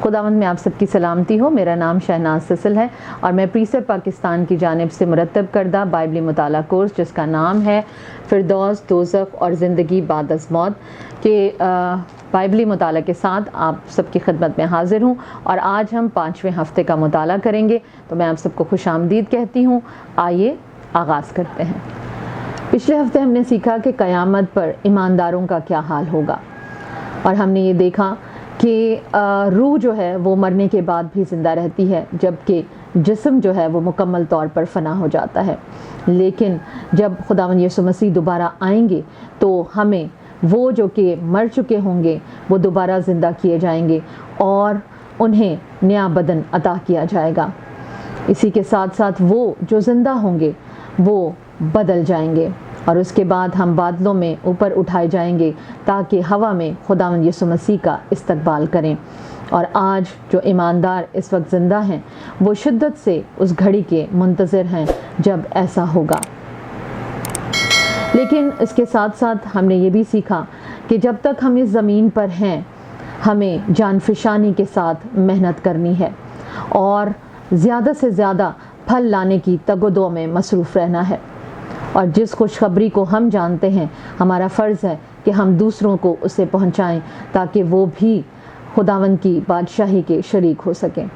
خداوند میں آپ سب کی سلامتی ہو۔ میرا نام شہناز سسل ہے اور میں پریسر پاکستان کی جانب سے مرتب کردہ بائبلی مطالعہ کورس جس کا نام ہے فردوس، دوزخ اور زندگی بعد از موت کے بائبلی مطالعہ کے ساتھ آپ سب کی خدمت میں حاضر ہوں، اور آج ہم 5ویں ہفتے کا مطالعہ کریں گے۔ تو میں آپ سب کو خوش آمدید کہتی ہوں۔ آئیے آغاز کرتے ہیں۔ پچھلے ہفتے ہم نے سیکھا کہ قیامت پر ایمانداروں کا کیا حال ہوگا، اور ہم نے یہ دیکھا کہ روح جو ہے وہ مرنے کے بعد بھی زندہ رہتی ہے، جبکہ جسم جو ہے وہ مکمل طور پر فنا ہو جاتا ہے۔ لیکن جب خداوند یسوع مسیح دوبارہ آئیں گے تو ہمیں وہ جو کہ مر چکے ہوں گے وہ دوبارہ زندہ کیے جائیں گے اور انہیں نیا بدن عطا کیا جائے گا۔ اسی کے ساتھ ساتھ وہ جو زندہ ہوں گے وہ بدل جائیں گے، اور اس کے بعد ہم بادلوں میں اوپر اٹھائے جائیں گے تاکہ ہوا میں خداوند یسوع مسیح کا استقبال کریں۔ اور آج جو ایماندار اس وقت زندہ ہیں وہ شدت سے اس گھڑی کے منتظر ہیں جب ایسا ہوگا۔ لیکن اس کے ساتھ ساتھ ہم نے یہ بھی سیکھا کہ جب تک ہم اس زمین پر ہیں ہمیں جان فشانی کے ساتھ محنت کرنی ہے اور زیادہ سے زیادہ پھل لانے کی تگ و دو میں مصروف رہنا ہے، اور جس خوشخبری کو ہم جانتے ہیں ہمارا فرض ہے کہ ہم دوسروں کو اسے پہنچائیں تاکہ وہ بھی خداوند کی بادشاہی کے شریک ہو سکیں۔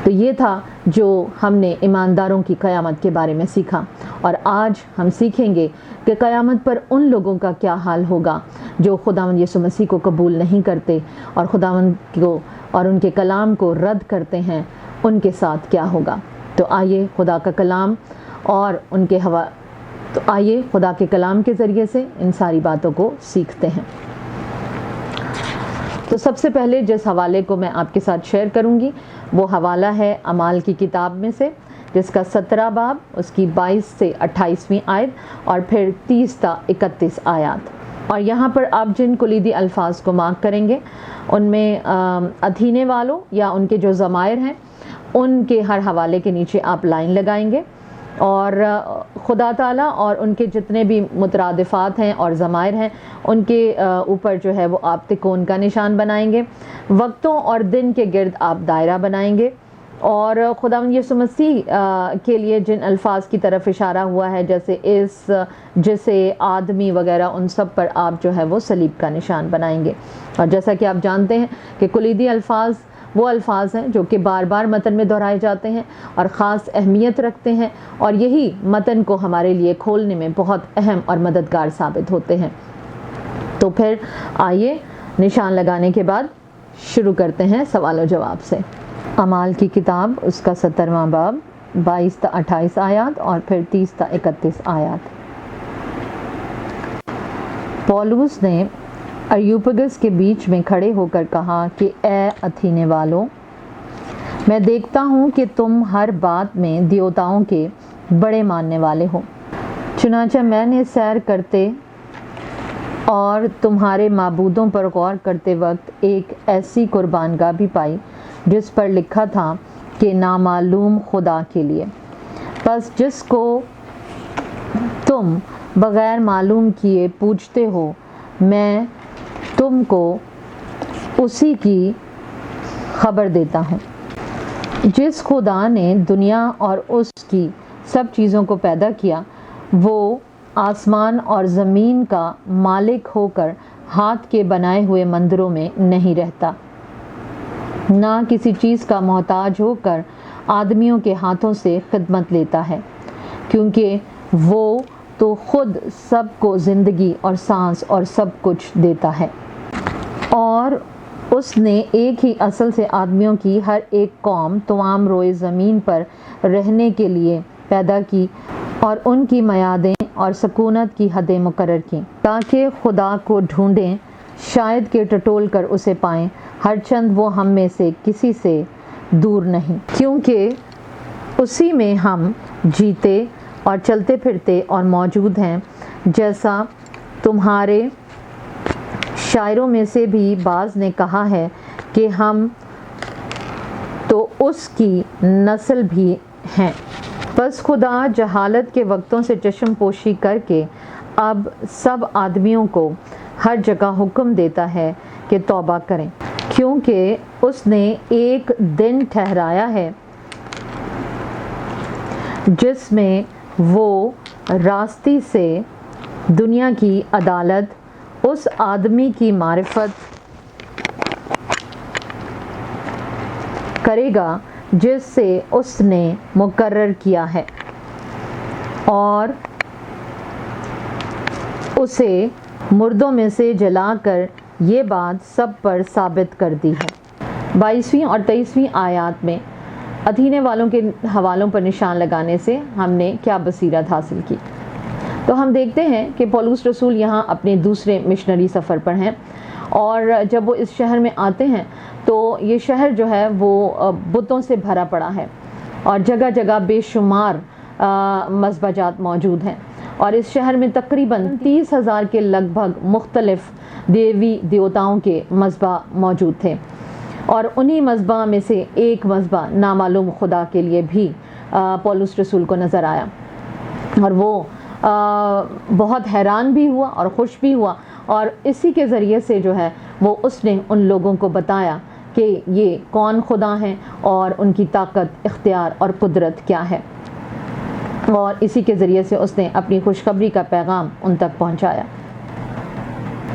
تو یہ تھا جو ہم نے ایمانداروں کی قیامت کے بارے میں سیکھا، اور آج ہم سیکھیں گے کہ قیامت پر ان لوگوں کا کیا حال ہوگا جو خداوند یسوع مسیح کو قبول نہیں کرتے اور خداوند کو اور ان کے کلام کو رد کرتے ہیں، ان کے ساتھ کیا ہوگا۔ تو آئیے خدا کا کلام اور ان کے آئیے خدا کے کلام کے ذریعے سے ان ساری باتوں کو سیکھتے ہیں۔ تو سب سے پہلے جس حوالے کو میں آپ کے ساتھ شیئر کروں گی وہ حوالہ ہے اعمال کی کتاب میں سے، جس کا 17 باب، اس کی 22 سے 28ویں آیت اور پھر 30 تا 31 آیات۔ اور یہاں پر آپ جن کلیدی الفاظ کو مارک کریں گے ان میں ادھینے والوں یا ان کے جو ضمائر ہیں ان کے ہر حوالے کے نیچے آپ لائن لگائیں گے، اور خدا تعالیٰ اور ان کے جتنے بھی مترادفات ہیں اور ضمائر ہیں ان کے اوپر جو ہے وہ آپ تکون کا نشان بنائیں گے۔ وقتوں اور دن کے گرد آپ دائرہ بنائیں گے، اور خداوند یسوع مسیح کے لیے جن الفاظ کی طرف اشارہ ہوا ہے جیسے اس، جسے، آدمی وغیرہ، ان سب پر آپ جو ہے وہ صلیب کا نشان بنائیں گے۔ اور جیسا کہ آپ جانتے ہیں کہ کلیدی الفاظ وہ الفاظ ہیں جو کہ بار بار متن میں دہرائے جاتے ہیں اور خاص اہمیت رکھتے ہیں، اور یہی متن کو ہمارے لیے کھولنے میں بہت اہم اور مددگار ثابت ہوتے ہیں۔ تو پھر آئیے نشان لگانے کے بعد شروع کرتے ہیں سوال و جواب سے۔ اعمال کی کتاب، اس کا 17واں باب، 22 تا 28 آیات اور پھر 30 تا 31 آیات۔ پولس نے اریوپگس کے بیچ میں کھڑے ہو کر کہا کہ اے اتھینے والوں، میں دیکھتا ہوں کہ تم ہر بات میں دیوتاؤں کے بڑے ماننے والے ہو۔ چنانچہ میں نے سیر کرتے اور تمہارے معبودوں پر غور کرتے وقت ایک ایسی قربان گاہ بھی پائی جس پر لکھا تھا کہ نامعلوم خدا کے لیے۔ پس جس کو تم بغیر معلوم کیے پوجتے ہو، میں تم کو اسی کی خبر دیتا ہوں۔ جس خدا نے دنیا اور اس کی سب چیزوں کو پیدا کیا، وہ آسمان اور زمین کا مالک ہو کر ہاتھ کے بنائے ہوئے مندروں میں نہیں رہتا، نہ کسی چیز کا محتاج ہو کر آدمیوں کے ہاتھوں سے خدمت لیتا ہے، کیونکہ وہ تو خود سب کو زندگی اور سانس اور سب کچھ دیتا ہے۔ اور اس نے ایک ہی اصل سے آدمیوں کی ہر ایک قوم تمام روئے زمین پر رہنے کے لیے پیدا کی، اور ان کی میعادیں اور سکونت کی حدیں مقرر کیں تاکہ خدا کو ڈھونڈیں، شاید کہ ٹٹول کر اسے پائیں، ہر چند وہ ہم میں سے کسی سے دور نہیں، کیونکہ اسی میں ہم جیتے اور چلتے پھرتے اور موجود ہیں، جیسا تمہارے شاعروں میں سے بھی بعض نے کہا ہے کہ ہم تو اس کی نسل بھی ہیں۔ بس خدا جہالت کے وقتوں سے چشم پوشی کر کے اب سب آدمیوں کو ہر جگہ حکم دیتا ہے کہ توبہ کریں، کیونکہ اس نے ایک دن ٹھہرایا ہے جس میں وہ راستی سے دنیا کی عدالت اس آدمی کی معرفت کرے گا جس سے اس نے مقرر کیا ہے، اور اسے مردوں میں سے جلا کر یہ بات سب پر ثابت کر دی ہے۔ 22ویں اور 23ویں آیات میں اتھینے والوں کے حوالوں پر نشان لگانے سے ہم نے کیا بصیرت حاصل کی؟ تو ہم دیکھتے ہیں کہ پولس رسول یہاں اپنے دوسرے مشنری سفر پر ہیں، اور جب وہ اس شہر میں آتے ہیں تو یہ شہر جو ہے وہ بتوں سے بھرا پڑا ہے، اور جگہ جگہ بے شمار مذبح جات موجود ہیں، اور اس شہر میں تقریباً 30,000 کے لگ بھگ مختلف دیوی دیوتاؤں کے مذبح موجود تھے، اور انہی مذبح میں سے ایک مذبح نامعلوم خدا کے لیے بھی پولس رسول کو نظر آیا، اور وہ بہت حیران بھی ہوا اور خوش بھی ہوا، اور اسی کے ذریعے سے جو ہے وہ اس نے ان لوگوں کو بتایا کہ یہ کون خدا ہیں اور ان کی طاقت، اختیار اور قدرت کیا ہے، اور اسی کے ذریعے سے اس نے اپنی خوشخبری کا پیغام ان تک پہنچایا۔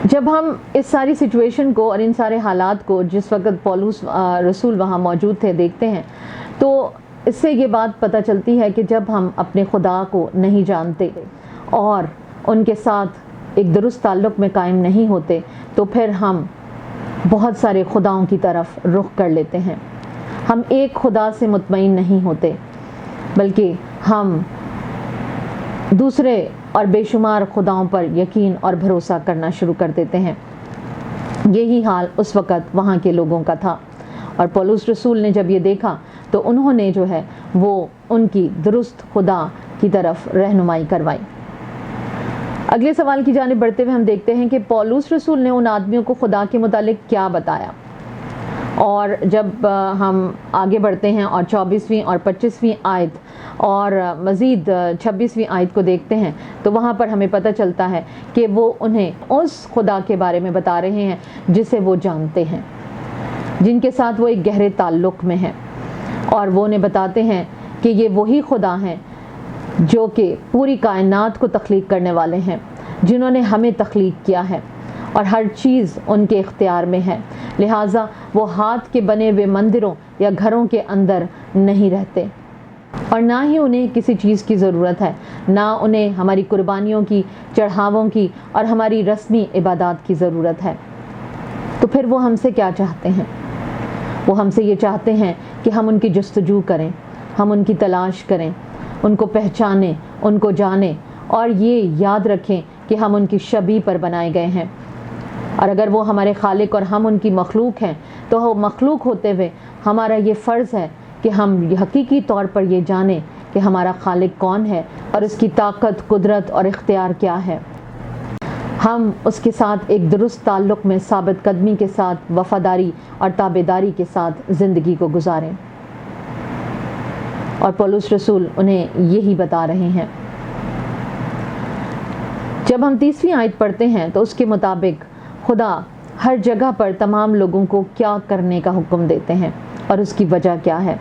جب ہم اس ساری سچویشن کو اور ان سارے حالات کو جس وقت پولس رسول وہاں موجود تھے دیکھتے ہیں، تو اس سے یہ بات پتہ چلتی ہے کہ جب ہم اپنے خدا کو نہیں جانتے اور ان کے ساتھ ایک درست تعلق میں قائم نہیں ہوتے تو پھر ہم بہت سارے خداؤں کی طرف رخ کر لیتے ہیں۔ ہم ایک خدا سے مطمئن نہیں ہوتے، بلکہ ہم دوسرے اور بے شمار خداؤں پر یقین اور بھروسہ کرنا شروع کر دیتے ہیں۔ یہی حال اس وقت وہاں کے لوگوں کا تھا، اور پولس رسول نے جب یہ دیکھا تو انہوں نے جو ہے وہ ان کی درست خدا کی طرف رہنمائی کروائی۔ اگلے سوال کی جانب بڑھتے ہوئے ہم دیکھتے ہیں کہ پولس رسول نے ان آدمیوں کو خدا کے متعلق کیا بتایا، اور جب ہم آگے بڑھتے ہیں اور 24ویں اور 25ویں آیت اور مزید 26ویں آیت کو دیکھتے ہیں تو وہاں پر ہمیں پتہ چلتا ہے کہ وہ انہیں اس خدا کے بارے میں بتا رہے ہیں جسے وہ جانتے ہیں، جن کے ساتھ وہ ایک گہرے تعلق میں ہیں، اور وہ انہیں بتاتے ہیں کہ یہ وہی خدا ہیں جو کہ پوری کائنات کو تخلیق کرنے والے ہیں، جنہوں نے ہمیں تخلیق کیا ہے، اور ہر چیز ان کے اختیار میں ہے، لہٰذا وہ ہاتھ کے بنے ہوئے مندروں یا گھروں کے اندر نہیں رہتے، اور نہ ہی انہیں کسی چیز کی ضرورت ہے، نہ انہیں ہماری قربانیوں کی، چڑھاووں کی اور ہماری رسمی عبادات کی ضرورت ہے۔ تو پھر وہ ہم سے کیا چاہتے ہیں؟ وہ ہم سے یہ چاہتے ہیں کہ ہم ان کی جستجو کریں، ہم ان کی تلاش کریں، ان کو پہچانیں، ان کو جانیں، اور یہ یاد رکھیں کہ ہم ان کی شبیہ پر بنائے گئے ہیں، اور اگر وہ ہمارے خالق اور ہم ان کی مخلوق ہیں تو وہ مخلوق ہوتے ہوئے ہمارا یہ فرض ہے کہ ہم حقیقی طور پر یہ جانیں کہ ہمارا خالق کون ہے اور اس کی طاقت، قدرت اور اختیار کیا ہے۔ ہم اس کے ساتھ ایک درست تعلق میں ثابت قدمی کے ساتھ، وفاداری اور تابعداری کے ساتھ زندگی کو گزاریں، اور پولس رسول انہیں یہی بتا رہے ہیں۔ جب ہم 30ویں آیت پڑھتے ہیں تو اس کے مطابق خدا ہر جگہ پر تمام لوگوں کو کیا کرنے کا حکم دیتے ہیں اور اس کی وجہ کیا ہے۔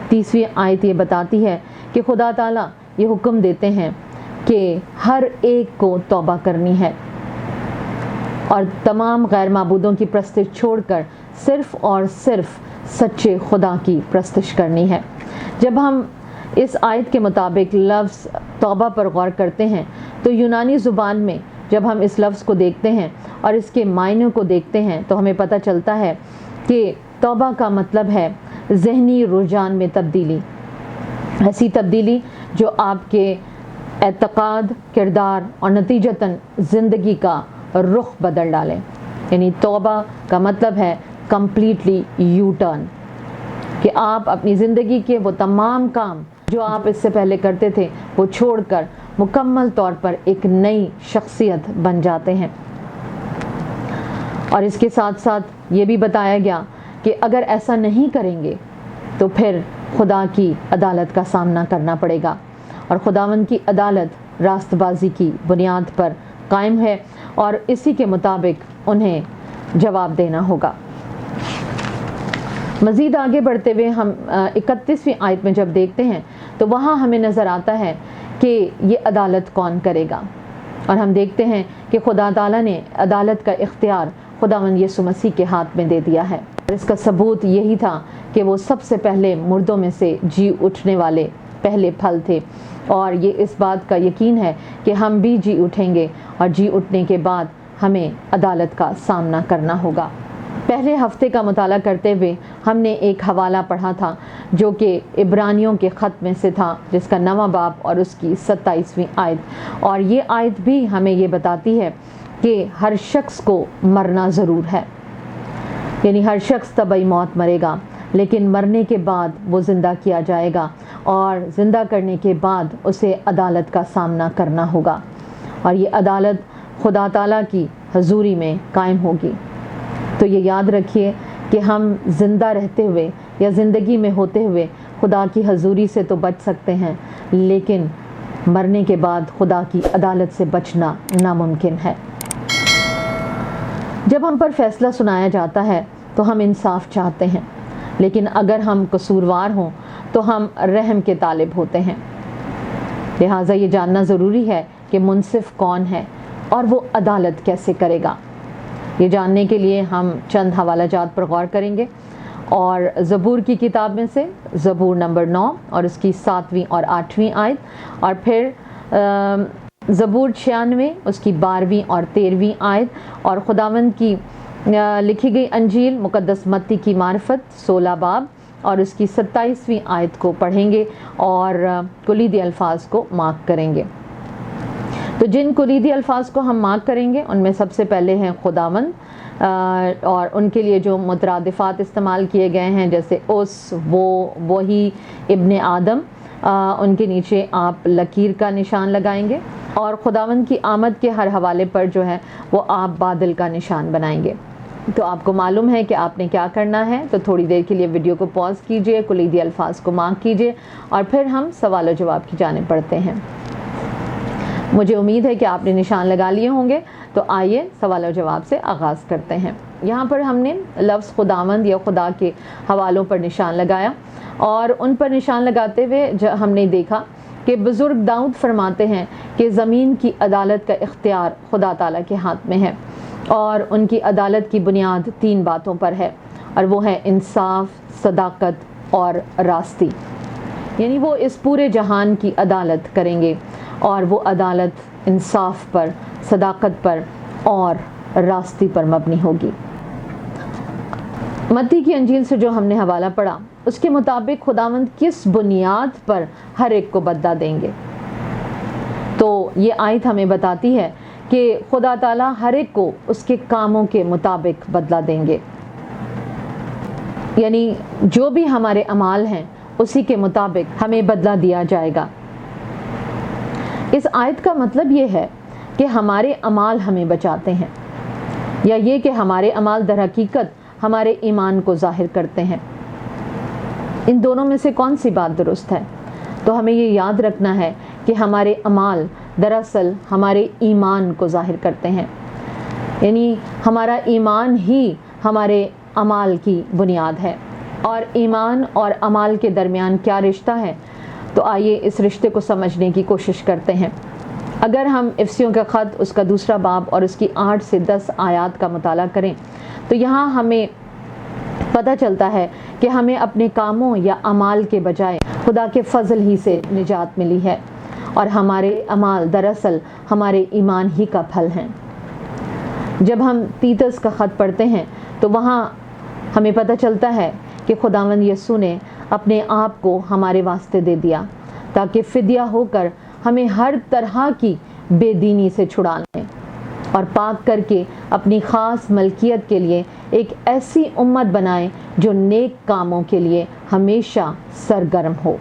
30ویں آیت یہ بتاتی ہے کہ خدا تعالیٰ یہ حکم دیتے ہیں کہ ہر ایک کو توبہ کرنی ہے اور تمام غیر معبودوں کی پرستش چھوڑ کر صرف اور صرف سچے خدا کی پرستش کرنی ہے۔ جب ہم اس آیت کے مطابق لفظ توبہ پر غور کرتے ہیں تو یونانی زبان میں جب ہم اس لفظ کو دیکھتے ہیں اور اس کے معنی کو دیکھتے ہیں تو ہمیں پتہ چلتا ہے کہ توبہ کا مطلب ہے ذہنی رجحان میں تبدیلی، ایسی تبدیلی جو آپ کے اعتقاد، کردار اور نتیجتاً زندگی کا رخ بدل ڈالے۔ یعنی توبہ کا مطلب ہے کمپلیٹلی یو ٹرن، کہ آپ اپنی زندگی کے وہ تمام کام جو آپ اس سے پہلے کرتے تھے وہ چھوڑ کر مکمل طور پر ایک نئی شخصیت بن جاتے ہیں۔ اور اس کے ساتھ ساتھ یہ بھی بتایا گیا کہ اگر ایسا نہیں کریں گے تو پھر خدا کی عدالت کا سامنا کرنا پڑے گا، اور خداوند کی عدالت راست بازی کی بنیاد پر قائم ہے، اور اسی کے مطابق انہیں جواب دینا ہوگا۔ مزید آگے بڑھتے ہوئے ہم 31ویں آیت میں جب دیکھتے ہیں تو وہاں ہمیں نظر آتا ہے کہ یہ عدالت کون کرے گا، اور ہم دیکھتے ہیں کہ خدا تعالیٰ نے عدالت کا اختیار خداوند یسوع مسیح کے ہاتھ میں دے دیا ہے، اور اس کا ثبوت یہی تھا کہ وہ سب سے پہلے مردوں میں سے جی اٹھنے والے پہلے پھل تھے، اور یہ اس بات کا یقین ہے کہ ہم بھی جی اٹھیں گے، اور جی اٹھنے کے بعد ہمیں عدالت کا سامنا کرنا ہوگا۔ پہلے ہفتے کا مطالعہ کرتے ہوئے ہم نے ایک حوالہ پڑھا تھا جو کہ عبرانیوں کے خط میں سے تھا، جس کا 9واں باب اور اس کی 27ویں آیت، اور یہ آیت بھی ہمیں یہ بتاتی ہے کہ ہر شخص کو مرنا ضرور ہے، یعنی ہر شخص طبعی موت مرے گا، لیکن مرنے کے بعد وہ زندہ کیا جائے گا، اور زندہ کرنے کے بعد اسے عدالت کا سامنا کرنا ہوگا، اور یہ عدالت خدا تعالیٰ کی حضوری میں قائم ہوگی۔ تو یہ یاد رکھیے کہ ہم زندہ رہتے ہوئے یا زندگی میں ہوتے ہوئے خدا کی حضوری سے تو بچ سکتے ہیں، لیکن مرنے کے بعد خدا کی عدالت سے بچنا ناممکن ہے۔ جب ہم پر فیصلہ سنایا جاتا ہے تو ہم انصاف چاہتے ہیں، لیکن اگر ہم قصوروار ہوں تو ہم رحم کے طالب ہوتے ہیں۔ لہٰذا یہ جاننا ضروری ہے کہ منصف کون ہے اور وہ عدالت کیسے کرے گا۔ یہ جاننے کے لیے ہم چند حوالہ جات پر غور کریں گے، اور زبور کی کتاب میں سے زبور نمبر 9 اور اس کی 7ویں اور 8ویں آیت، اور پھر زبور 96 اس کی 12ویں اور 13ویں آیت، اور خداوند کی لکھی گئی انجیل مقدس متی کی معرفت 16 باب اور اس کی 27ویں آیت کو پڑھیں گے اور کلیدی الفاظ کو مارک کریں گے۔ تو جن کلیدی الفاظ کو ہم مارک کریں گے ان میں سب سے پہلے ہیں خداوند، اور ان کے لیے جو مترادفات استعمال کیے گئے ہیں جیسے اس، وہ، وہی، ابن آدم، ان کے نیچے آپ لکیر کا نشان لگائیں گے، اور خداوند کی آمد کے ہر حوالے پر جو ہے وہ آپ بادل کا نشان بنائیں گے۔ تو آپ کو معلوم ہے کہ آپ نے کیا کرنا ہے، تو تھوڑی دیر کے لیے ویڈیو کو پاز کیجئے، کلیدی الفاظ کو مارک کیجئے، اور پھر ہم سوال و جواب کی جانب بڑھتے ہیں۔ مجھے امید ہے کہ آپ نے نشان لگا لیے ہوں گے، تو آئیے سوال و جواب سے آغاز کرتے ہیں۔ یہاں پر ہم نے لفظ خداوند یا خدا کے حوالوں پر نشان لگایا، اور ان پر نشان لگاتے ہوئے ہم نے دیکھا کہ بزرگ داؤد فرماتے ہیں کہ زمین کی عدالت کا اختیار خدا تعالیٰ کے ہاتھ میں ہے، اور ان کی عدالت کی بنیاد 3 باتوں پر ہے، اور وہ ہے انصاف، صداقت اور راستی، یعنی وہ اس پورے جہان کی عدالت کریں گے، اور وہ عدالت انصاف پر، صداقت پر اور راستی پر مبنی ہوگی۔ متی کی انجیل سے جو ہم نے حوالہ پڑھا اس کے مطابق خداوند کس بنیاد پر ہر ایک کو بدلہ دیں گے، تو یہ آیت ہمیں بتاتی ہے کہ خدا تعالیٰ ہر ایک کو اس کے کاموں کے مطابق بدلہ دیں گے، یعنی جو بھی ہمارے اعمال ہیں اسی کے مطابق ہمیں بدلہ دیا جائے گا۔ اس آیت کا مطلب یہ ہے کہ ہمارے اعمال ہمیں بچاتے ہیں، یا یہ کہ ہمارے اعمال در حقیقت ہمارے ایمان کو ظاہر کرتے ہیں۔ ان دونوں میں سے کون سی بات درست ہے؟ تو ہمیں یہ یاد رکھنا ہے کہ ہمارے اعمال دراصل ہمارے ایمان کو ظاہر کرتے ہیں، یعنی ہمارا ایمان ہی ہمارے اعمال کی بنیاد ہے، اور ایمان اور اعمال کے درمیان کیا رشتہ ہے، تو آئیے اس رشتے کو سمجھنے کی کوشش کرتے ہیں۔ اگر ہم افسیوں کا خط اس کا 2 باب اور اس کی 8 سے 10 آیات کا مطالعہ کریں تو یہاں ہمیں پتہ چلتا ہے کہ ہمیں اپنے کاموں یا اعمال کے بجائے خدا کے فضل ہی سے نجات ملی ہے، اور ہمارے اعمال دراصل ہمارے ایمان ہی کا پھل ہیں۔ جب ہم تیتس کا خط پڑھتے ہیں تو وہاں ہمیں پتہ چلتا ہے کہ خداوند یسوع نے اپنے آپ کو ہمارے واسطے دے دیا تاکہ فدیہ ہو کر ہمیں ہر طرح کی بے دینی سے چھڑا لیں، اور پاک کر کے اپنی خاص ملکیت کے لیے ایک ایسی امت بنائے جو نیک کاموں کے لیے ہمیشہ سرگرم ہو۔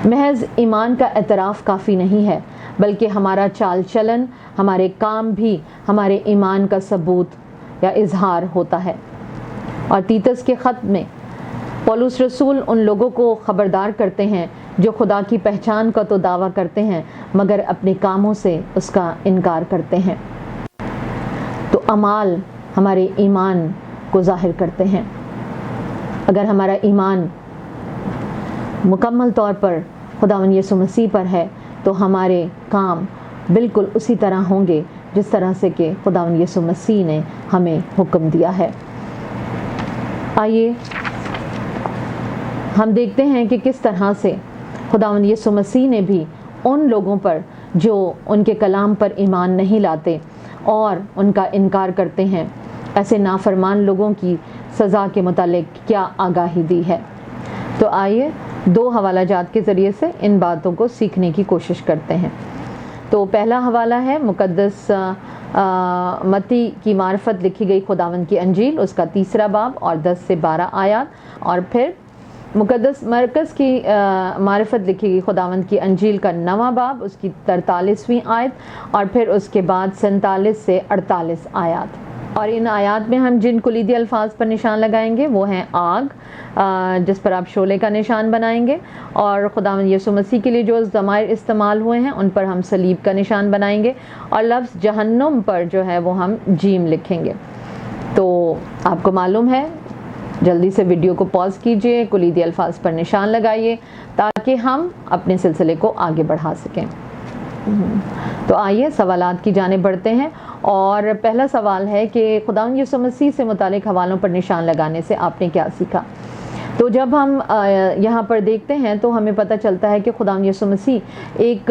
محض ایمان کا اعتراف کافی نہیں ہے، بلکہ ہمارا چال چلن، ہمارے کام بھی ہمارے ایمان کا ثبوت یا اظہار ہوتا ہے۔ اور تیتس کے خط میں پولس رسول ان لوگوں کو خبردار کرتے ہیں جو خدا کی پہچان کا تو دعویٰ کرتے ہیں مگر اپنے کاموں سے اس کا انکار کرتے ہیں۔ تو اعمال ہمارے ایمان کو ظاہر کرتے ہیں۔ اگر ہمارا ایمان مکمل طور پر خداوند یسوع مسیح پر ہے تو ہمارے کام بالکل اسی طرح ہوں گے جس طرح سے کہ خداوند یسوع مسیح نے ہمیں حکم دیا ہے۔ آئیے ہم دیکھتے ہیں کہ کس طرح سے خداوند یسوع مسیح نے بھی ان لوگوں پر جو ان کے کلام پر ایمان نہیں لاتے اور ان کا انکار کرتے ہیں، ایسے نافرمان لوگوں کی سزا کے متعلق کیا آگاہی دی ہے۔ تو آئیے 2 حوالہ جات کے ذریعے سے ان باتوں کو سیکھنے کی کوشش کرتے ہیں۔ تو پہلا حوالہ ہے مقدس متی کی معرفت لکھی گئی خداوند کی انجیل، اس کا 3 باب اور 10 سے 12 آیات، اور پھر مقدس مرکز کی معرفت لکھی گئی خداوند کی انجیل کا 9واں باب، اس کی 43ویں آیت، اور پھر اس کے بعد 47 سے 48 آیات۔ اور ان آیات میں ہم جن کلیدی الفاظ پر نشان لگائیں گے وہ ہیں آگ، جس پر آپ شعلے کا نشان بنائیں گے، اور خداوند یسوع مسیح کے لیے جو ضمائر استعمال ہوئے ہیں ان پر ہم صلیب کا نشان بنائیں گے، اور لفظ جہنم پر جو ہے وہ ہم جیم لکھیں گے۔ تو آپ کو معلوم ہے، جلدی سے ویڈیو کو پاز کیجئے، کلیدی الفاظ پر نشان لگائیے تاکہ ہم اپنے سلسلے کو آگے بڑھا سکیں۔ تو آئیے سوالات کی جانب بڑھتے ہیں، اور پہلا سوال ہے کہ خداوند یسوع مسیح سے متعلق حوالوں پر نشان لگانے سے آپ نے کیا سیکھا؟ تو جب ہم یہاں پر دیکھتے ہیں تو ہمیں پتہ چلتا ہے کہ خداوند یسوع مسیح ایک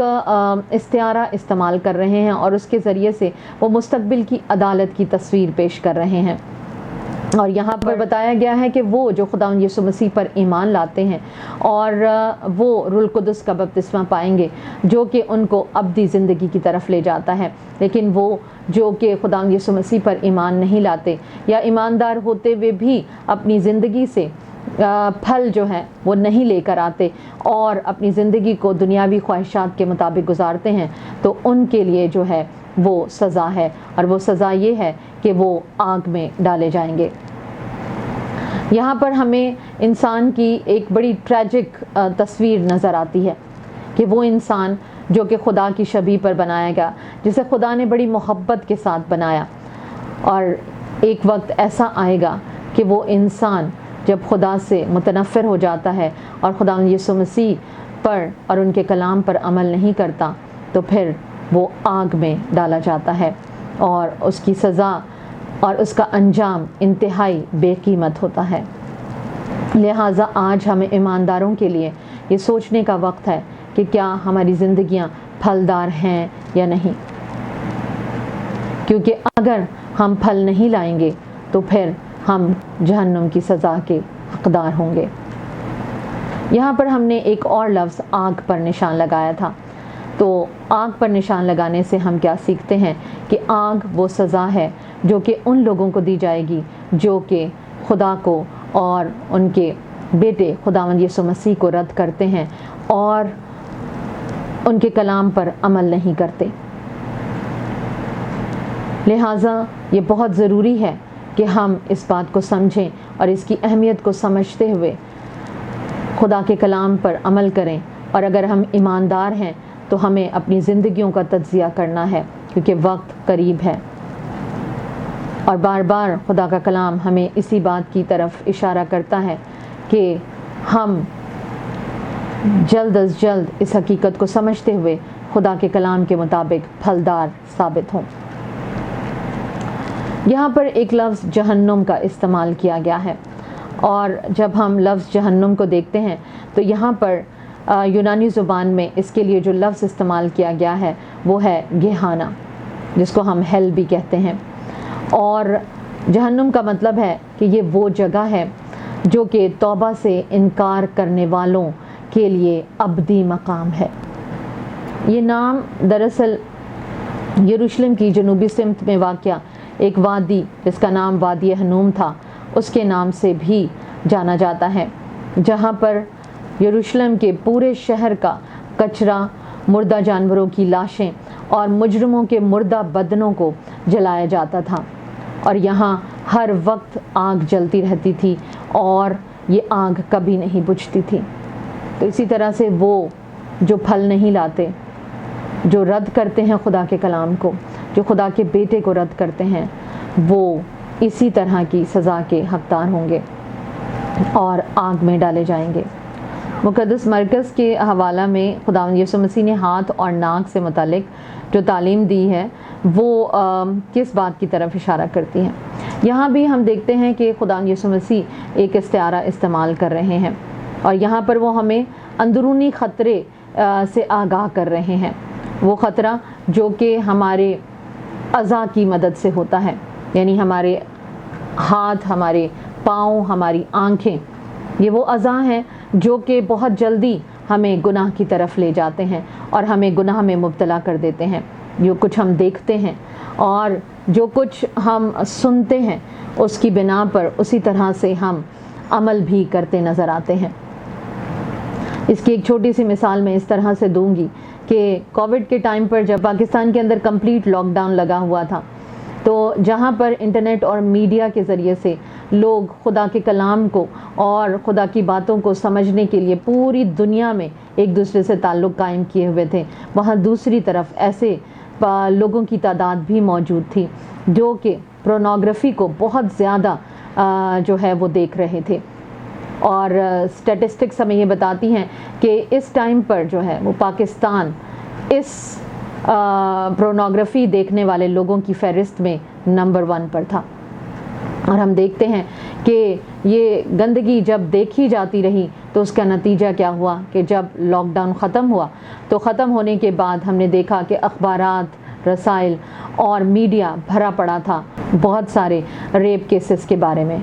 استعارہ استعمال کر رہے ہیں، اور اس کے ذریعے سے وہ مستقبل کی عدالت کی تصویر پیش کر رہے ہیں۔ اور یہاں پر بتایا گیا ہے کہ وہ جو خداوند یسوع مسیح پر ایمان لاتے ہیں اور وہ روح القدس کا بپتسمہ پائیں گے جو کہ ان کو ابدی زندگی کی طرف لے جاتا ہے، لیکن وہ جو کہ خداوند یسوع مسیح پر ایمان نہیں لاتے یا ایماندار ہوتے ہوئے بھی اپنی زندگی سے پھل جو ہے وہ نہیں لے کر آتے اور اپنی زندگی کو دنیاوی خواہشات کے مطابق گزارتے ہیں، تو ان کے لیے جو ہے وہ سزا ہے، اور وہ سزا یہ ہے کہ وہ آگ میں ڈالے جائیں گے۔ یہاں پر ہمیں انسان کی ایک بڑی ٹریجک تصویر نظر آتی ہے کہ وہ انسان جو کہ خدا کی شبیہ پر بنایا گیا، جسے خدا نے بڑی محبت کے ساتھ بنایا، اور ایک وقت ایسا آئے گا کہ وہ انسان جب خدا سے متنفر ہو جاتا ہے اور خداوند یسوع مسیح پر اور ان کے کلام پر عمل نہیں کرتا، تو پھر وہ آگ میں ڈالا جاتا ہے، اور اس کی سزا اور اس کا انجام انتہائی بے قیمت ہوتا ہے۔ لہٰذا آج ہمیں ایمانداروں کے لیے یہ سوچنے کا وقت ہے کہ کیا ہماری زندگیاں پھلدار ہیں یا نہیں، کیونکہ اگر ہم پھل نہیں لائیں گے تو پھر ہم جہنم کی سزا کے حقدار ہوں گے۔ یہاں پر ہم نے ایک اور لفظ آگ پر نشان لگایا تھا، تو آگ پر نشان لگانے سے ہم کیا سیکھتے ہیں کہ آگ وہ سزا ہے جو کہ ان لوگوں کو دی جائے گی جو کہ خدا کو اور ان کے بیٹے خداوند یسوع مسیح کو رد کرتے ہیں اور ان کے کلام پر عمل نہیں کرتے۔ لہٰذا یہ بہت ضروری ہے کہ ہم اس بات کو سمجھیں اور اس کی اہمیت کو سمجھتے ہوئے خدا کے کلام پر عمل کریں، اور اگر ہم ایماندار ہیں تو ہمیں اپنی زندگیوں کا تجزیہ کرنا ہے، کیونکہ وقت قریب ہے۔ اور بار بار خدا کا کلام ہمیں اسی بات کی طرف اشارہ کرتا ہے کہ ہم جلد از جلد اس حقیقت کو سمجھتے ہوئے خدا کے کلام کے مطابق پھلدار ثابت ہوں۔ یہاں پر ایک لفظ جہنم کا استعمال کیا گیا ہے، اور جب ہم لفظ جہنم کو دیکھتے ہیں تو یہاں پر یونانی زبان میں اس کے لیے جو لفظ استعمال کیا گیا ہے وہ ہے گہانا، جس کو ہم ہیل بھی کہتے ہیں، اور جہنم کا مطلب ہے کہ یہ وہ جگہ ہے جو کہ توبہ سے انکار کرنے والوں کے لیے ابدی مقام ہے۔ یہ نام دراصل یروشلم کی جنوبی سمت میں واقع ایک وادی جس کا نام وادی ہنوم تھا، اس کے نام سے بھی جانا جاتا ہے، جہاں پر یروشلم کے پورے شہر کا کچرا، مردہ جانوروں کی لاشیں اور مجرموں کے مردہ بدنوں کو جلایا جاتا تھا، اور یہاں ہر وقت آگ جلتی رہتی تھی اور یہ آگ کبھی نہیں بجھتی تھی۔ تو اسی طرح سے وہ جو پھل نہیں لاتے، جو رد کرتے ہیں خدا کے کلام کو، جو خدا کے بیٹے کو رد کرتے ہیں، وہ اسی طرح کی سزا کے حقدار ہوں گے۔ اور آگ میں ڈالے جائیں گے۔ مقدس مرکز کے حوالہ میں خداوند یسوع مسیح نے ہاتھ اور ناک سے متعلق جو تعلیم دی ہے وہ کس بات کی طرف اشارہ کرتی ہے؟ یہاں بھی ہم دیکھتے ہیں کہ خداوند یسوع مسیح ایک استعارہ استعمال کر رہے ہیں، اور یہاں پر وہ ہمیں اندرونی خطرے سے آگاہ کر رہے ہیں، وہ خطرہ جو کہ ہمارے اعضاء کی مدد سے ہوتا ہے، یعنی ہمارے ہاتھ، ہمارے پاؤں، ہماری آنکھیں، یہ وہ اعضاء ہیں جو کہ بہت جلدی ہمیں گناہ کی طرف لے جاتے ہیں اور ہمیں گناہ میں مبتلا کر دیتے ہیں۔ جو کچھ ہم دیکھتے ہیں اور جو کچھ ہم سنتے ہیں اس کی بنا پر اسی طرح سے ہم عمل بھی کرتے نظر آتے ہیں۔ اس کی ایک چھوٹی سی مثال میں اس طرح سے دوں گی کہ کووڈ کے ٹائم پر جب پاکستان کے اندر کمپلیٹ لاک ڈاؤن لگا ہوا تھا، تو جہاں پر انٹرنیٹ اور میڈیا کے ذریعے سے لوگ خدا کے کلام کو اور خدا کی باتوں کو سمجھنے کے لیے پوری دنیا میں ایک دوسرے سے تعلق قائم کیے ہوئے تھے، وہاں دوسری طرف ایسے لوگوں کی تعداد بھی موجود تھی جو کہ پورنوگرافی کو بہت زیادہ جو ہے وہ دیکھ رہے تھے، اور اسٹیٹسٹکس ہمیں یہ بتاتی ہیں کہ اس ٹائم پر جو ہے وہ پاکستان اس پورنوگرافی دیکھنے والے لوگوں کی فہرست میں نمبر 1 پر تھا۔ اور ہم دیکھتے ہیں کہ یہ گندگی جب دیکھی جاتی رہی تو اس کا نتیجہ کیا ہوا کہ جب لاک ڈاؤن ختم ہوا تو ختم ہونے کے بعد ہم نے دیکھا کہ اخبارات، رسائل اور میڈیا بھرا پڑا تھا بہت سارے ریپ کیسز کے بارے میں۔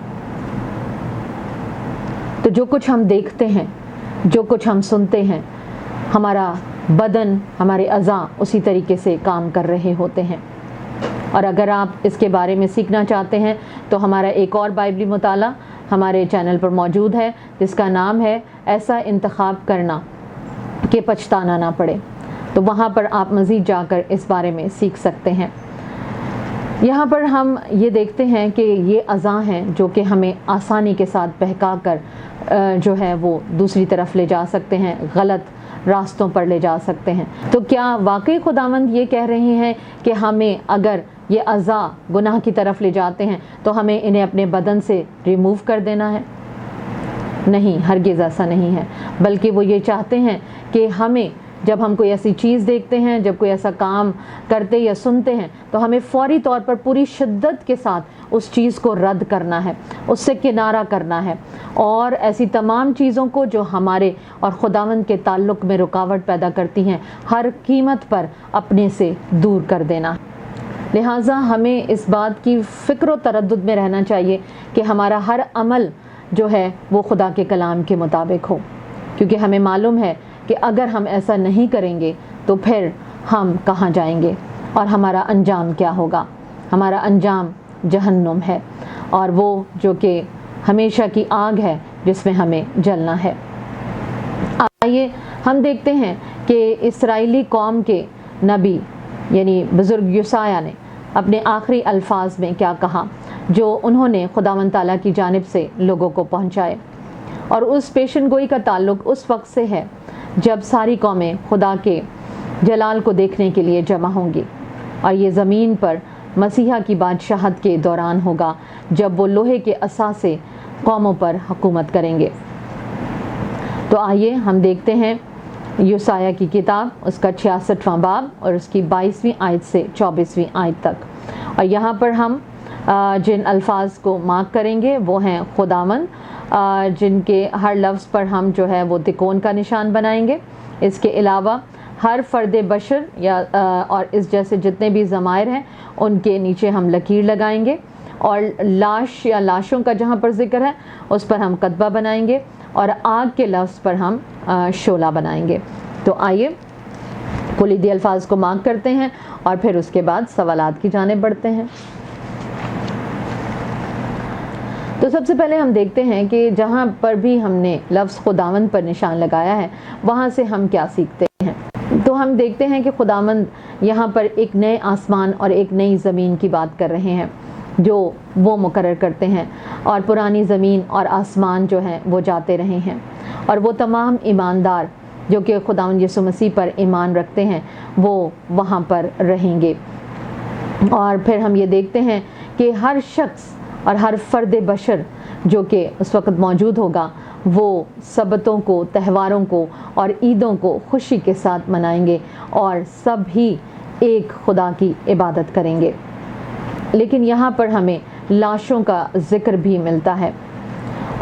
تو جو کچھ ہم دیکھتے ہیں، جو کچھ ہم سنتے ہیں، ہمارا بدن، ہمارے اعضاء اسی طریقے سے کام کر رہے ہوتے ہیں۔ اور اگر آپ اس کے بارے میں سیکھنا چاہتے ہیں تو ہمارا ایک اور بائبلی مطالعہ ہمارے چینل پر موجود ہے جس کا نام ہے ایسا انتخاب کرنا کہ پچھتانا نہ پڑے، تو وہاں پر آپ مزید جا کر اس بارے میں سیکھ سکتے ہیں۔ یہاں پر ہم یہ دیکھتے ہیں کہ یہ اعضاء ہیں جو کہ ہمیں آسانی کے ساتھ بہکا کر جو ہے وہ دوسری طرف لے جا سکتے ہیں، غلط راستوں پر لے جا سکتے ہیں۔ تو کیا واقعی خداوند یہ کہہ رہے ہیں کہ ہمیں اگر یہ اعضاء گناہ کی طرف لے جاتے ہیں تو ہمیں انہیں اپنے بدن سے ریموو کر دینا ہے؟ نہیں، ہرگز ایسا نہیں ہے، بلکہ وہ یہ چاہتے ہیں کہ ہمیں جب ہم کوئی ایسی چیز دیکھتے ہیں، جب کوئی ایسا کام کرتے یا سنتے ہیں تو ہمیں فوری طور پر پوری شدت کے ساتھ اس چیز کو رد کرنا ہے، اس سے کنارہ کرنا ہے، اور ایسی تمام چیزوں کو جو ہمارے اور خداوند کے تعلق میں رکاوٹ پیدا کرتی ہیں ہر قیمت پر اپنے سے دور کر دینا۔ لہٰذا ہمیں اس بات کی فکر و تردد میں رہنا چاہیے کہ ہمارا ہر عمل جو ہے وہ خدا کے کلام کے مطابق ہو، کیونکہ ہمیں معلوم ہے کہ اگر ہم ایسا نہیں کریں گے تو پھر ہم کہاں جائیں گے اور ہمارا انجام کیا ہوگا؟ ہمارا انجام جہنم ہے، اور وہ جو کہ ہمیشہ کی آگ ہے جس میں ہمیں جلنا ہے۔ آئیے ہم دیکھتے ہیں کہ اسرائیلی قوم کے نبی یعنی بزرگ یوسایہ نے اپنے آخری الفاظ میں کیا کہا جو انہوں نے خداوند تعالیٰ کی جانب سے لوگوں کو پہنچائے، اور اس پیشن گوئی کا تعلق اس وقت سے ہے جب ساری قومیں خدا کے جلال کو دیکھنے کے لیے جمع ہوں گی، اور یہ زمین پر مسیحا کی بادشاہت کے دوران ہوگا جب وہ لوہے کے عصا سے قوموں پر حکومت کریں گے۔ تو آئیے ہم دیکھتے ہیں یوسایہ کی کتاب، اس کا 66واں باب اور اس کی 22ویں آیت سے 24ویں آیت تک، اور یہاں پر ہم جن الفاظ کو مارک کریں گے وہ ہیں خداوند، جن کے ہر لفظ پر ہم جو ہے وہ تکون کا نشان بنائیں گے۔ اس کے علاوہ ہر فرد بشر یا اور اس جیسے جتنے بھی ضمائر ہیں ان کے نیچے ہم لکیر لگائیں گے، اور لاش یا لاشوں کا جہاں پر ذکر ہے اس پر ہم کتبہ بنائیں گے، اور آگ کے لفظ پر ہم شعلہ بنائیں گے۔ تو آئیے کلیدی الفاظ کو مارک کرتے ہیں اور پھر اس کے بعد سوالات کی جانب بڑھتے ہیں۔ تو سب سے پہلے ہم دیکھتے ہیں کہ جہاں پر بھی ہم نے لفظ خداوند پر نشان لگایا ہے وہاں سے ہم کیا سیکھتے ہیں۔ تو ہم دیکھتے ہیں کہ خداوند یہاں پر ایک نئے آسمان اور ایک نئی زمین کی بات کر رہے ہیں جو وہ مقرر کرتے ہیں، اور پرانی زمین اور آسمان جو ہیں وہ جاتے رہے ہیں، اور وہ تمام ایماندار جو کہ خداوند یسوع مسیح پر ایمان رکھتے ہیں وہ وہاں پر رہیں گے۔ اور پھر ہم یہ دیکھتے ہیں کہ ہر شخص اور ہر فرد بشر جو کہ اس وقت موجود ہوگا وہ سبتوں کو، تہواروں کو اور عیدوں کو خوشی کے ساتھ منائیں گے اور سب ہی ایک خدا کی عبادت کریں گے۔ لیکن یہاں پر ہمیں لاشوں کا ذکر بھی ملتا ہے،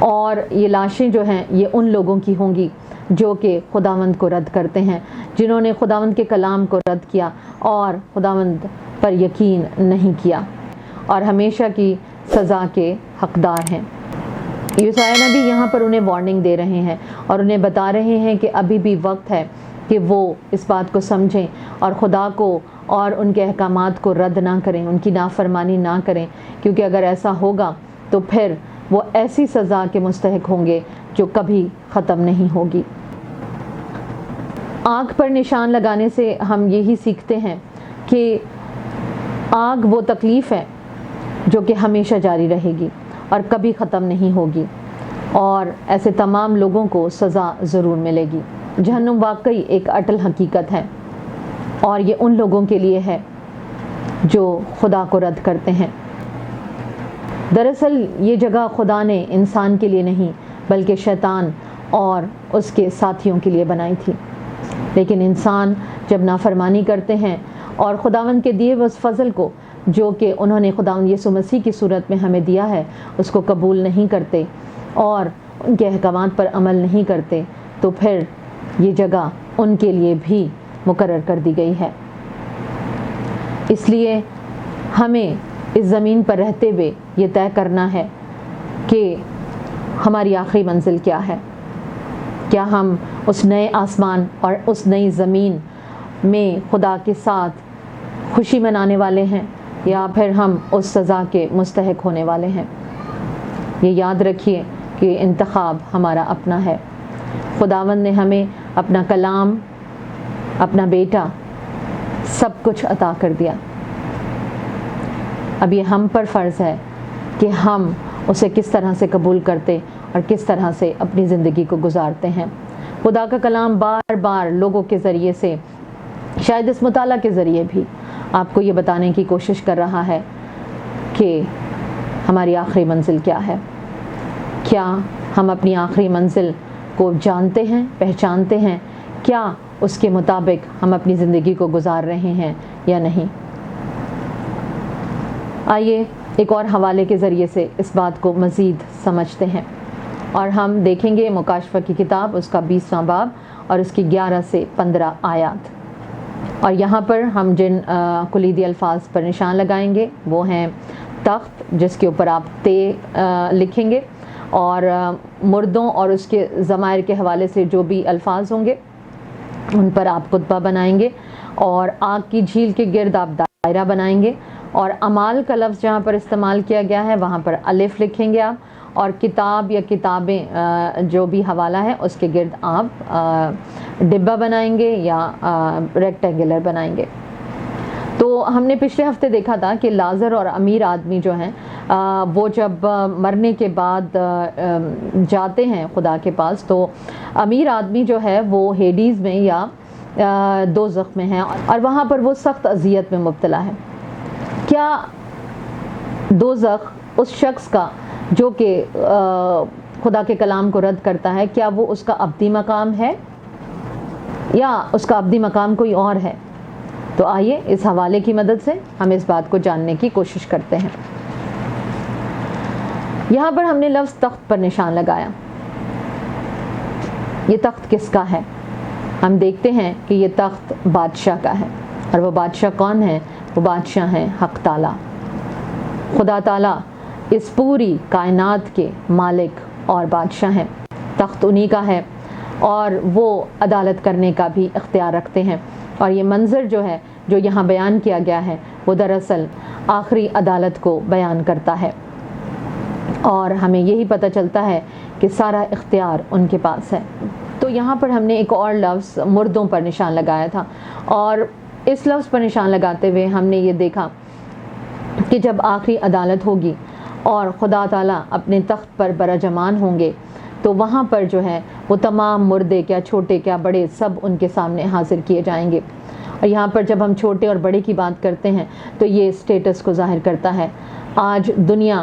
اور یہ لاشیں جو ہیں یہ ان لوگوں کی ہوں گی جو کہ خداوند کو رد کرتے ہیں، جنہوں نے خداوند کے کلام کو رد کیا اور خداوند پر یقین نہیں کیا اور ہمیشہ کی سزا کے حقدار ہیں۔ یسوع نبی یہاں پر انہیں وارننگ دے رہے ہیں اور انہیں بتا رہے ہیں کہ ابھی بھی وقت ہے کہ وہ اس بات کو سمجھیں اور خدا کو اور ان کے احکامات کو رد نہ کریں، ان کی نافرمانی نہ کریں، کیونکہ اگر ایسا ہوگا تو پھر وہ ایسی سزا کے مستحق ہوں گے جو کبھی ختم نہیں ہوگی۔ آگ پر نشان لگانے سے ہم یہی سیکھتے ہیں کہ آگ وہ تکلیف ہے جو کہ ہمیشہ جاری رہے گی اور کبھی ختم نہیں ہوگی، اور ایسے تمام لوگوں کو سزا ضرور ملے گی۔ جہنم واقعی ایک اٹل حقیقت ہے، اور یہ ان لوگوں کے لیے ہے جو خدا کو رد کرتے ہیں۔ دراصل یہ جگہ خدا نے انسان کے لیے نہیں بلکہ شیطان اور اس کے ساتھیوں کے لیے بنائی تھی، لیکن انسان جب نافرمانی کرتے ہیں اور خداوند کے دیے ہوئے اس فضل کو جو کہ انہوں نے خداوند یسوع مسیح کی صورت میں ہمیں دیا ہے اس کو قبول نہیں کرتے اور ان کے احکامات پر عمل نہیں کرتے، تو پھر یہ جگہ ان کے لیے بھی مقرر کر دی گئی ہے۔ اس لیے ہمیں اس زمین پر رہتے ہوئے یہ طے کرنا ہے کہ ہماری آخری منزل کیا ہے۔ کیا ہم اس نئے آسمان اور اس نئی زمین میں خدا کے ساتھ خوشی منانے والے ہیں، یا پھر ہم اس سزا کے مستحق ہونے والے ہیں؟ یہ یاد رکھیے کہ انتخاب ہمارا اپنا ہے۔ خداوند نے ہمیں اپنا کلام، اپنا بیٹا، سب کچھ عطا کر دیا۔ اب یہ ہم پر فرض ہے کہ ہم اسے کس طرح سے قبول کرتے اور کس طرح سے اپنی زندگی کو گزارتے ہیں۔ خدا کا کلام بار بار لوگوں کے ذریعے سے، شاید اس مطالعہ کے ذریعے بھی، آپ کو یہ بتانے کی کوشش کر رہا ہے کہ ہماری آخری منزل کیا ہے۔ کیا ہم اپنی آخری منزل کو جانتے ہیں، پہچانتے ہیں؟ کیا اس کے مطابق ہم اپنی زندگی کو گزار رہے ہیں یا نہیں؟ آئیے ایک اور حوالے کے ذریعے سے اس بات کو مزید سمجھتے ہیں، اور ہم دیکھیں گے مکاشفہ کی کتاب، اس کا 20واں باب اور اس کی 11 سے 15 آیات۔ اور یہاں پر ہم جن کلیدی الفاظ پر نشان لگائیں گے وہ ہیں تخت، جس کے اوپر آپ تے لکھیں گے، اور مردوں اور اس کے ضمائر کے حوالے سے جو بھی الفاظ ہوں گے ان پر آپ خطبہ بنائیں گے، اور آگ کی جھیل کے گرد آپ دائرہ بنائیں گے، اور اعمال کا لفظ جہاں پر استعمال کیا گیا ہے وہاں پر الف لکھیں گے آپ، اور کتاب یا کتابیں جو بھی حوالہ ہے اس کے گرد آپ ڈبہ بنائیں گے یا ریکٹینگولر بنائیں گے۔ تو ہم نے پچھلے ہفتے دیکھا تھا کہ لازر اور امیر آدمی جو ہیں وہ جب مرنے کے بعد جاتے ہیں خدا کے پاس، تو امیر آدمی جو ہے وہ ہیڈیز میں یا دوزخ میں ہے، اور وہاں پر وہ سخت اذیت میں مبتلا ہے۔ کیا دوزخ اس شخص کا جو کہ خدا کے کلام کو رد کرتا ہے، کیا وہ اس کا ابدی مقام ہے یا اس کا ابدی مقام کوئی اور ہے؟ تو آئیے اس حوالے کی مدد سے ہم اس بات کو جاننے کی کوشش کرتے ہیں۔ یہاں پر ہم نے لفظ تخت پر نشان لگایا۔ یہ تخت کس کا ہے؟ ہم دیکھتے ہیں کہ یہ تخت بادشاہ کا ہے، اور وہ بادشاہ کون ہے؟ وہ بادشاہ ہیں حق تعالیٰ۔ خدا تعالیٰ اس پوری کائنات کے مالک اور بادشاہ ہیں۔ تخت انہی کا ہے، اور وہ عدالت کرنے کا بھی اختیار رکھتے ہیں، اور یہ منظر جو ہے جو یہاں بیان کیا گیا ہے وہ دراصل آخری عدالت کو بیان کرتا ہے، اور ہمیں یہی پتہ چلتا ہے کہ سارا اختیار ان کے پاس ہے۔ تو یہاں پر ہم نے ایک اور لفظ مردوں پر نشان لگایا تھا، اور اس لفظ پر نشان لگاتے ہوئے ہم نے یہ دیکھا کہ جب آخری عدالت ہوگی اور خدا تعالیٰ اپنے تخت پر برجمان ہوں گے، تو وہاں پر جو ہے وہ تمام مردے، کیا چھوٹے کیا بڑے، سب ان کے سامنے حاضر کیے جائیں گے۔ اور یہاں پر جب ہم چھوٹے اور بڑے کی بات کرتے ہیں تو یہ اسٹیٹس کو ظاہر کرتا ہے۔ آج دنیا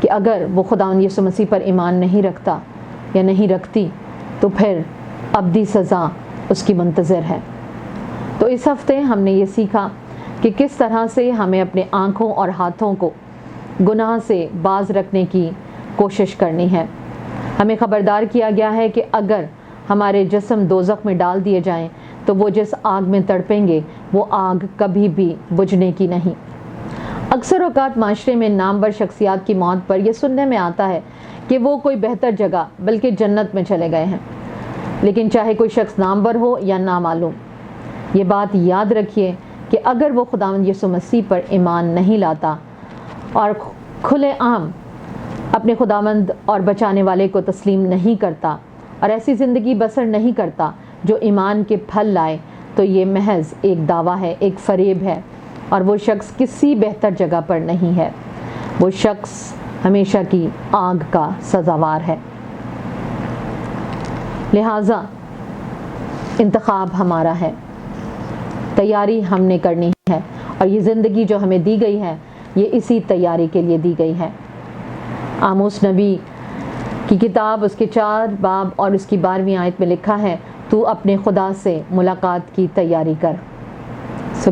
کہ اگر وہ خداوند یسوع مسیح پر ایمان نہیں رکھتا یا نہیں رکھتی تو پھر ابدی سزا اس کی منتظر ہے۔ تو اس ہفتے ہم نے یہ سیکھا کہ کس طرح سے ہمیں اپنے آنکھوں اور ہاتھوں کو گناہ سے باز رکھنے کی کوشش کرنی ہے۔ ہمیں خبردار کیا گیا ہے کہ اگر ہمارے جسم دوزخ میں ڈال دیے جائیں تو وہ جس آگ میں تڑپیں گے وہ آگ کبھی بھی بجھنے کی نہیں۔ اکثر اوقات معاشرے میں نامور شخصیات کی موت پر یہ سننے میں آتا ہے کہ وہ کوئی بہتر جگہ بلکہ جنت میں چلے گئے ہیں، لیکن چاہے کوئی شخص نامور ہو یا نامعلوم، یہ بات یاد رکھیے کہ اگر وہ خداوند یسوع مسیح پر ایمان نہیں لاتا اور کھلے عام اپنے خداوند اور بچانے والے کو تسلیم نہیں کرتا اور ایسی زندگی بسر نہیں کرتا جو ایمان کے پھل لائے، تو یہ محض ایک دعویٰ ہے، ایک فریب ہے، اور وہ شخص کسی بہتر جگہ پر نہیں ہے۔ وہ شخص ہمیشہ کی آگ کا سزاوار ہے۔ لہٰذا انتخاب ہمارا ہے، تیاری ہم نے کرنی ہے، اور یہ زندگی جو ہمیں دی گئی ہے یہ اسی تیاری کے لیے دی گئی ہے۔ آموس نبی کی کتاب اس کے 4 باب اور اس کی 12ویں آیت میں لکھا ہے، تو اپنے خدا سے ملاقات کی تیاری کر۔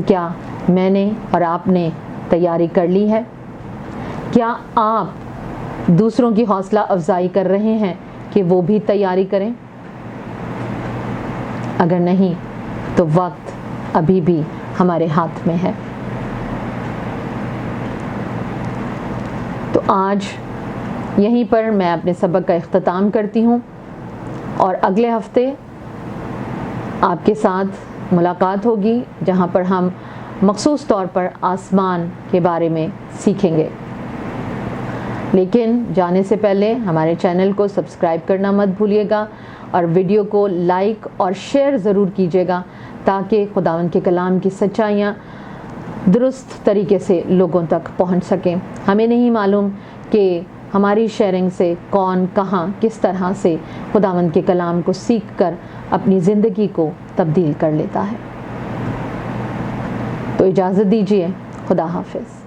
کیا میں نے اور آپ نے تیاری کر لی ہے؟ کیا آپ دوسروں کی حوصلہ افزائی کر رہے ہیں کہ وہ بھی تیاری کریں؟ اگر نہیں تو وقت ابھی بھی ہمارے ہاتھ میں ہے۔ تو آج یہیں پر میں اپنے سبق کا اختتام کرتی ہوں، اور اگلے ہفتے آپ کے ساتھ ملاقات ہوگی جہاں پر ہم مخصوص طور پر آسمان کے بارے میں سیکھیں گے۔ لیکن جانے سے پہلے ہمارے چینل کو سبسکرائب کرنا مت بھولیے گا، اور ویڈیو کو لائک اور شیئر ضرور کیجیے گا تاکہ خداوند کے کلام کی سچائیاں درست طریقے سے لوگوں تک پہنچ سکیں۔ ہمیں نہیں معلوم کہ ہماری شیئرنگ سے کون کہاں کس طرح سے خداوند کے کلام کو سیکھ کر اپنی زندگی کو تبدیل کر لیتا ہے۔ تو اجازت دیجیے، خدا حافظ۔